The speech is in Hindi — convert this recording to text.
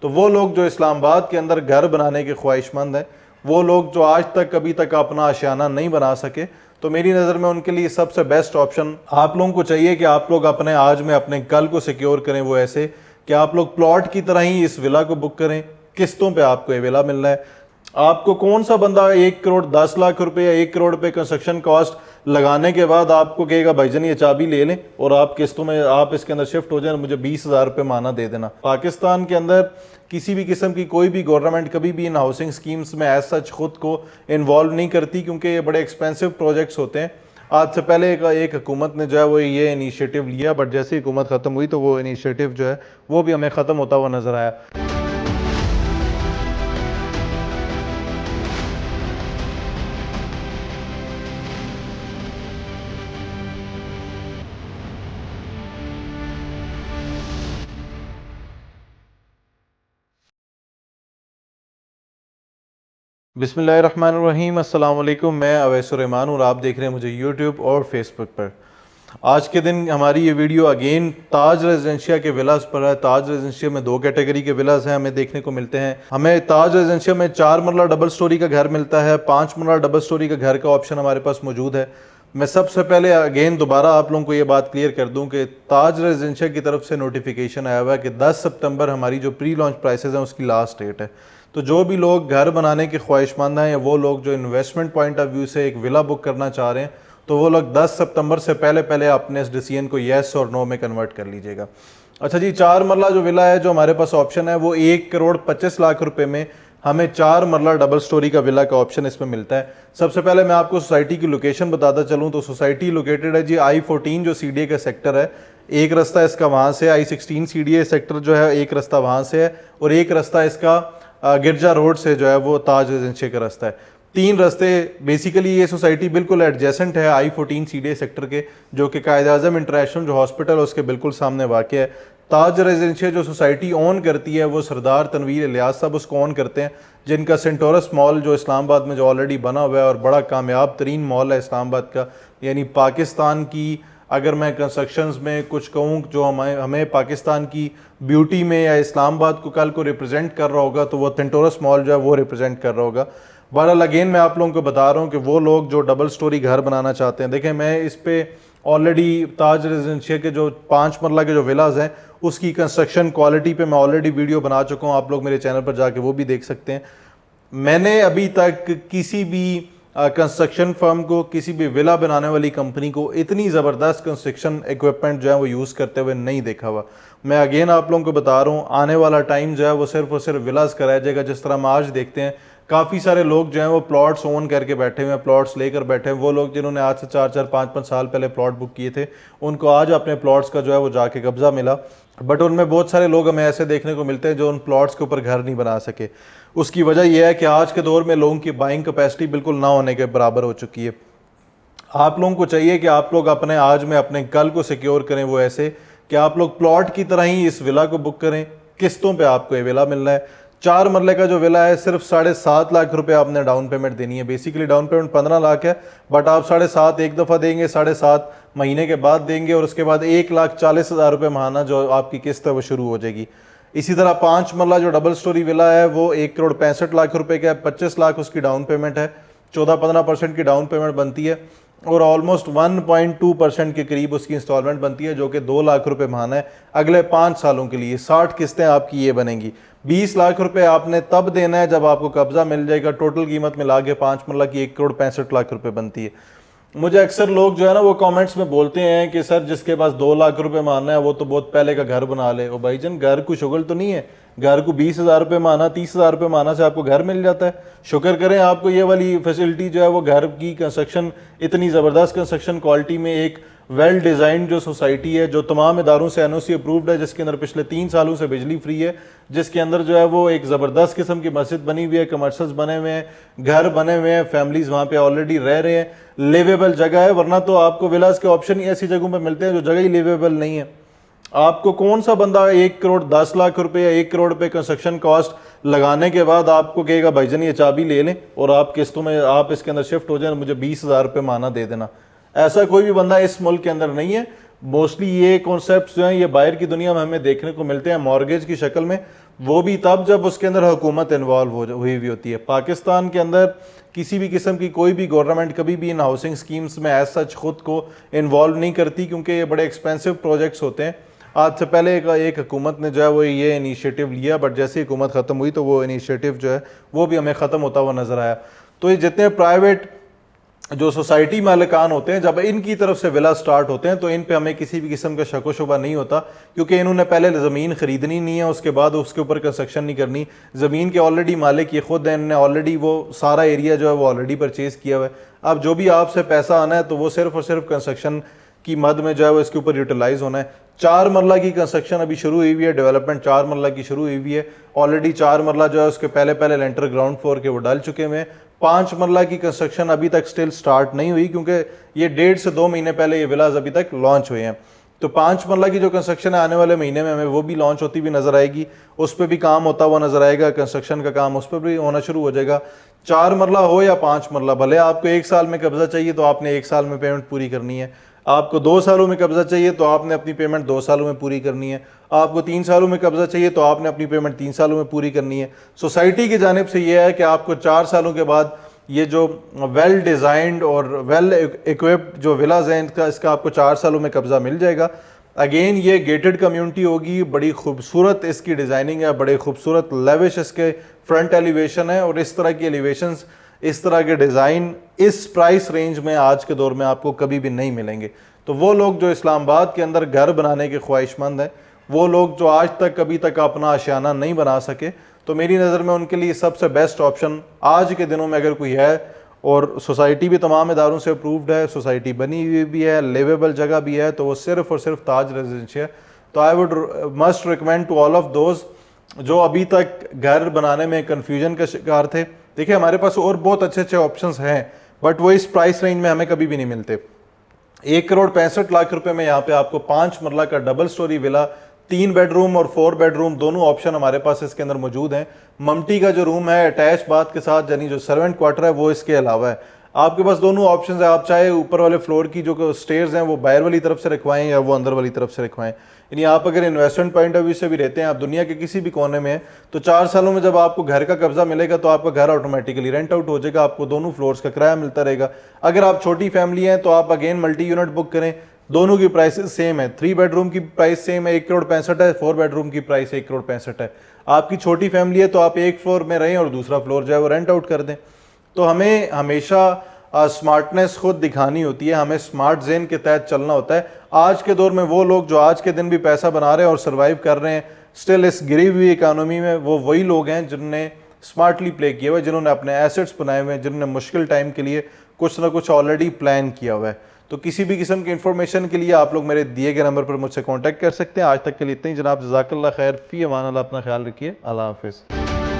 तो वो लोग जो इस्लामाबाद के अंदर घर बनाने के ख्वाहिशमंद हैं, वो लोग जो आज तक कभी तक अपना आशियाना नहीं बना सके, तो मेरी नज़र में उनके लिए सबसे बेस्ट ऑप्शन आप लोगों को चाहिए कि आप लोग अपने आज में अपने कल को सिक्योर करें। वो ऐसे कि आप लोग प्लॉट की तरह ही इस विला को बुक करें, किस्तों पे आपको ये विला मिल रहा है। आपको कौन सा बंदा 1 करोड़ 10 लाख रुपए या 1 करोड़ पे कंस्ट्रक्शन कॉस्ट लगाने के बाद आपको कहेगा भाईजान ये चाबी ले लें और आप किस्तों में आप इसके अंदर शिफ्ट हो जाए, मुझे 20,000 रुपये माना दे देना। पाकिस्तान के अंदर किसी भी किस्म की कोई भी गवर्नमेंट कभी भी इन हाउसिंग स्कीम्स में एज सच खुद को इन्वॉल्व नहीं करती, क्योंकि ये बड़े एक्सपेंसिव प्रोजेक्ट्स होते हैं। आज से पहले एक हुकूमत ने जो है वो ये इनिशिएटिव लिया, बट जैसे ही हुकूमत ख़त्म हुई तो वो इनिशिएटिव जो है वो भी हमें ख़त्म होता हुआ नज़र आया। बिस्मिल्लाहिर्रहमानिर्रहीम, अस्सलाम वालेकुम। मैं अवैसुररहमान और आप देख रहे हैं मुझे यूट्यूब और फेसबुक पर। आज के दिन हमारी ये वीडियो अगेन ताज रेजिडेंशिया के विलास पर है। ताज रेजिडेंशिया में 2 कैटेगरी के विलास हैं हमें देखने को मिलते हैं। हमें ताज रेजिडेंशिया में 4 मरला डबल स्टोरी का घर मिलता है, 5 मरला डबल स्टोरी का घर का ऑप्शन हमारे पास मौजूद है। मैं सबसे पहले अगेन दोबारा आप लोगों को ये बात क्लियर कर दूं कि ताज रेजिडेंशिया की तरफ से नोटिफिकेशन आया हुआ है कि 10 सितंबर हमारी जो प्री लॉन्च प्राइसेस हैं उसकी लास्ट डेट है। तो जो भी लोग घर बनाने के ख्वाहिशमंद हैं या वो लोग जो इन्वेस्टमेंट पॉइंट ऑफ व्यू से एक विला बुक करना चाह रहे हैं, तो वो लोग 10 सितंबर से पहले पहले अपने इस डिसीजन को येस और नो में कन्वर्ट कर लीजिएगा। अच्छा जी, 4 मरला जो विला है जो हमारे पास ऑप्शन है वो 1 करोड़ 25 लाख रुपए में हमें 4 मरला डबल स्टोरी का विला का ऑप्शन इसमें मिलता है। सबसे पहले मैं आपको सोसाइटी की लोकेशन बताता चलूँ तो सोसाइटी लोकेटेड है जी I14 जो CDA का सेक्टर है। एक रास्ता इसका वहाँ से I16 CDA सेक्टर जो है, एक रास्ता वहाँ से है और एक रास्ता इसका गिरजा रोड से जो है वो ताज रेजिडेंशिया का रास्ता है। 3 रास्ते बेसिकली ये सोसाइटी बिल्कुल एडजेसेंट है I14 CDA सेक्टर के, जो कि कायद-ए-आज़म इंटरनेशनल जो हॉस्पिटल है उसके बिल्कुल सामने वाक़ है। ताज रेजिडेंशिया जो सोसाइटी ओन करती है वो सरदार तनवीर इलियास साहब उसको ओन करते हैं, जिनका सेंटोरस मॉल जो इस्लामाबाद में जो ऑलरेडी बना हुआ है और बड़ा कामयाब तरीन मॉल है इस्लामाबाद का। यानी पाकिस्तान की अगर मैं कंस्ट्रक्शंस में कुछ कहूँ जो हमें पाकिस्तान की ब्यूटी में या इस्लामाबाद को कल को रिप्रेजेंट कर रहा होगा तो वो सेंटोरस मॉल जो है वो रिप्रेजेंट कर रहा होगा। बहरहाल अगेन मैं आप लोगों को बता रहा हूँ कि वो लोग जो डबल स्टोरी घर बनाना चाहते हैं, देखें मैं इस पे ऑलरेडी ताज रेजिडेंशिया के जो 5 मरला के जो विलाज हैं उसकी कंस्ट्रक्शन क्वालिटी पे मैं ऑलरेडी वीडियो बना चुका हूँ, आप लोग मेरे चैनल पर जाके वो भी देख सकते हैं। मैंने अभी तक किसी भी कंस्ट्रक्शन फर्म को, किसी भी विला बनाने वाली कंपनी को इतनी ज़बरदस्त कंस्ट्रक्शन इक्विपमेंट जो है वो यूज़ करते हुए नहीं देखा हुआ। मैं अगेन आप लोगों को बता रहा हूँ, आने वाला टाइम जो है वो सिर्फ और सिर्फ विलास का रह जाएगा। जिस तरह हम आज देखते हैं काफ़ी सारे लोग जो हैं वो प्लॉट्स ओन करके बैठे हुए हैं, प्लॉट्स लेकर बैठे हैं। वो लोग जिन्होंने आज से 4-4 5-5 साल पहले प्लॉट बुक किए थे उनको आज अपने प्लॉट्स का जो है वो जाके कब्जा मिला, बट उनमें बहुत सारे लोग हमें ऐसे देखने को मिलते हैं जो उन प्लॉट्स के ऊपर घर नहीं बना सके। उसकी वजह यह है कि आज के दौर में लोगों की बाइंग कैपेसिटी बिल्कुल ना होने के बराबर हो चुकी है। आप लोगों को चाहिए कि आप लोग अपने आज में अपने कल को सिक्योर करें, वो ऐसे कि आप लोग प्लॉट की तरह ही इस विला को बुक करें, किस्तों पे आपको ये विला मिल रहा है। 4 मरले का जो विला है सिर्फ 7.5 लाख रुपए आपने डाउन पेमेंट देनी है। बेसिकली डाउन पेमेंट 15 लाख है, बट आप 7.5 एक दफ़ा देंगे, 7.5 महीने के बाद देंगे और उसके बाद 1,40,000 रुपये माहाना जो आपकी किस्त है वो शुरू हो जाएगी। इसी तरह 5 मरला जो डबल स्टोरी विला है वो 1 करोड़ 65 लाख रुपए का है, 25 लाख उसकी डाउन पेमेंट है, 14-15% की डाउन पेमेंट बनती है और ऑलमोस्ट 1.2% के करीब उसकी इंस्टॉलमेंट बनती है, जो कि 2 लाख रुपए माहाना है अगले 5 सालों के लिए। 60 किस्तें आपकी ये बनेंगी। 20 लाख रुपए आपने तब देना है जब आपको कब्जा मिल जाएगा। टोटल कीमत मिला के 5 मरला की 1 करोड़ 65 लाख रुपए बनती है। मुझे अक्सर लोग जो है ना वो कमेंट्स में बोलते हैं कि सर जिसके पास 2 लाख रुपए मानना है वो तो बहुत पहले का घर बना ले। ओ भाईजान, घर को शुगल तो नहीं है, घर को 20,000 रुपये माना 30,000 रुपये माना से आपको घर मिल जाता है। शुक्र करें आपको ये वाली फैसिलिटी जो है वो घर की कंस्ट्रक्शन इतनी ज़बरदस्त कंस्ट्रक्शन क्वालिटी में एक वेल डिज़ाइन जो सोसाइटी है जो तमाम इदारों से NOC अप्रूव्ड है, जिसके अंदर पिछले 3 सालों से बिजली फ्री है, जिसके अंदर जो है वो एक ज़बरदस्त किस्म की मस्जिद बनी हुई है, कमर्शल्स बने हुए हैं, घर बने हुए हैं, फैमिलीज वहाँ पे ऑलरेडी रह रहे हैं, लिवेबल जगह है। वरना तो आपको विलास के ऑप्शन ही ऐसी जगहों पर मिलते हैं जो जगह ही लिवेबल नहीं है। आपको कौन सा बंदा 1 करोड़ 10 लाख रुपए या 1 करोड़ पे कंस्ट्रक्शन कॉस्ट लगाने के बाद आपको कहेगा भाईजान ये चाबी ले लें और आप किस्तों में आप इसके अंदर शिफ्ट हो जाए, मुझे 20,000 रुपये माना दे देना। ऐसा कोई भी बंदा इस मुल्क के अंदर नहीं है। मोस्टली ये कॉन्सेप्ट जो हैं ये बाहर की दुनिया में हमें देखने को मिलते हैं मॉर्गेज की शक्ल में, वो भी तब जब उसके अंदर हुकूमत इन्वॉल्व हुई हुई होती है। पाकिस्तान के अंदर किसी भी किस्म की कोई भी गवर्नमेंट कभी भी इन हाउसिंग स्कीम्स में एज सच खुद को इन्वॉल्व नहीं करती, क्योंकि ये बड़े एक्सपेंसिव प्रोजेक्ट्स होते हैं। आज से पहले एक हुकूमत ने जो है वो ये इनिशिएटिव लिया, बट जैसे ही हुकूमत ख़त्म हुई तो वो इनिशिएटिव जो है वो भी हमें ख़त्म होता हुआ नज़र आया। तो ये जितने प्राइवेट जो सोसाइटी मालिकान होते हैं, जब इनकी तरफ से विला स्टार्ट होते हैं तो इन पे हमें किसी भी किस्म का शक व शुबा नहीं होता, क्योंकि इन्होंने पहले ज़मीन ख़रीदनी नहीं है, उसके बाद उसके ऊपर कंस्ट्रक्शन नहीं करनी। ज़मीन के ऑलरेडी मालिक ये खुद हैं, इन्होंने ऑलरेडी वो सारा एरिया जो है वो ऑलरेडी परचेज़ किया हुआ है। अब जो भी आपसे पैसा आना है तो वो सिर्फ और सिर्फ कंस्ट्रक्शन की मद में जो है वो इसके ऊपर यूटिलाइज होना है। 4 मरला की कंस्ट्रक्शन अभी शुरू हुई हुई है, डेवलपमेंट 4 मरला की शुरू हुई हुई है। ऑलरेडी 4 मरला जो है उसके पहले लेंटर ग्राउंड फ्लोर के वो डाल चुके हुए हैं। 5 मरला की कंस्ट्रक्शन अभी तक स्टिल स्टार्ट नहीं हुई, क्योंकि ये 1.5 से 2 महीने पहले ये विलाज अभी तक लॉन्च हुए हैं। तो 5 मरला की जो कंस्ट्रक्शन है आने वाले महीने में हमें वो भी लॉन्च होती हुई नजर आएगी, उस पर भी काम होता हुआ नजर आएगा, कंस्ट्रक्शन का काम उस पर भी होना शुरू हो जाएगा। 4 मरला हो या 5 मरला, भले आपको 1 साल में कब्जा चाहिए तो आपने 1 साल में पेमेंट पूरी करनी है, आपको 2 सालों में कब्जा चाहिए तो आपने अपनी पेमेंट 2 सालों में पूरी करनी है, आपको 3 सालों में कब्जा चाहिए तो आपने अपनी पेमेंट 3 सालों में पूरी करनी है। सोसाइटी की जानिब से यह है कि आपको 4 सालों के बाद ये जो वेल डिज़ाइंड और वेल इक्विप्ड जो विलाज हैं इसका आपको 4 सालों में कब्जा मिल जाएगा। अगेन ये गेटेड कम्युनिटी होगी, बड़ी खूबसूरत इसकी डिज़ाइनिंग है, बड़े खूबसूरत लेविश इसके फ्रंट एलिवेशन है, और इस तरह की एलिवेशंस, इस तरह के डिज़ाइन इस प्राइस रेंज में आज के दौर में आपको कभी भी नहीं मिलेंगे। तो वो लोग जो इस्लामाबाद के अंदर घर बनाने के ख्वाहिशमंद हैं, वो लोग जो आज तक कभी तक अपना आशियाना नहीं बना सके, तो मेरी नज़र में उनके लिए सबसे बेस्ट ऑप्शन आज के दिनों में अगर कोई है, और सोसाइटी भी तमाम इदारों से अप्रूव्ड है, सोसाइटी बनी हुई भी है, लिवेबल जगह भी है, तो वो सिर्फ और सिर्फ ताज रेजिडेंशिया है। तो I would must recommend to all of those जो अभी तक घर बनाने में कन्फ्यूजन का शिकार थे। देखिए हमारे पास और बहुत अच्छे अच्छे ऑप्शंस हैं, बट वो इस प्राइस रेंज में हमें कभी भी नहीं मिलते। 1,65,00,000 रुपए में यहाँ पे आपको 5 मरला का डबल स्टोरी विला, 3 बेडरूम और 4 बेडरूम दोनों ऑप्शन हमारे पास इसके अंदर मौजूद हैं। ममटी का जो रूम है अटैच बाथ के साथ, यानी जो सर्वेंट क्वार्टर है वो इसके अलावा है। आपके पास दोनों ऑप्शन है, आप चाहे ऊपर वाले फ्लोर की जो स्टेयर्स हैं वो बाहर वाली तरफ से रखवाएं या वो अंदर वाली तरफ से रखवाएं। यानी आप अगर इन्वेस्टमेंट पॉइंट ऑफ व्यू से भी रहते हैं, आप दुनिया के किसी भी कोने में हैं, तो 4 सालों में जब आपको घर का कब्जा मिलेगा तो आपका घर ऑटोमेटिकली रेंट आउट हो जाएगा, आपको दोनों फ्लोर्स का किराया मिलता रहेगा। अगर आप छोटी फैमिली हैं तो आप अगेन मल्टी यूनिट बुक करें, दोनों की प्राइसेस सेम है। 3 बेडरूम की प्राइस सेम है, 1,65,00,000 है, 4 बेडरूम की प्राइस 1,65,00,000 है। आपकी छोटी फैमिली है तो आप एक फ्लोर में रहें और दूसरा फ्लोर जो है वो रेंट आउट कर दें। तो हमें हमेशा स्मार्टनेस खुद दिखानी होती है, हमें स्मार्ट जेन के तहत चलना होता है। आज के दौर में वो लोग जो आज के दिन भी पैसा बना रहे हैं और सर्वाइव कर रहे हैं स्टिल इस गिरी हुई इकानमी में, वो वही लोग हैं जिन्होंने स्मार्टली प्ले किया हुआ है, जिन्होंने अपने एसेट्स बनाए हुए हैं, जिन्होंने मुश्किल टाइम के लिए कुछ ना कुछ ऑलरेडी प्लान किया हुआ है। तो किसी भी किस्म की इन्फॉर्मेशन के लिए आप लोग मेरे दिए गए नंबर पर मुझसे कांटेक्ट कर सकते हैं। आज तक के लिए इतना ही जनाब, जज़ाकल्लाह खैर, फ़ी अमान अल्लाह, अपना ख्याल रखिए, अल्लाह हाफिज़।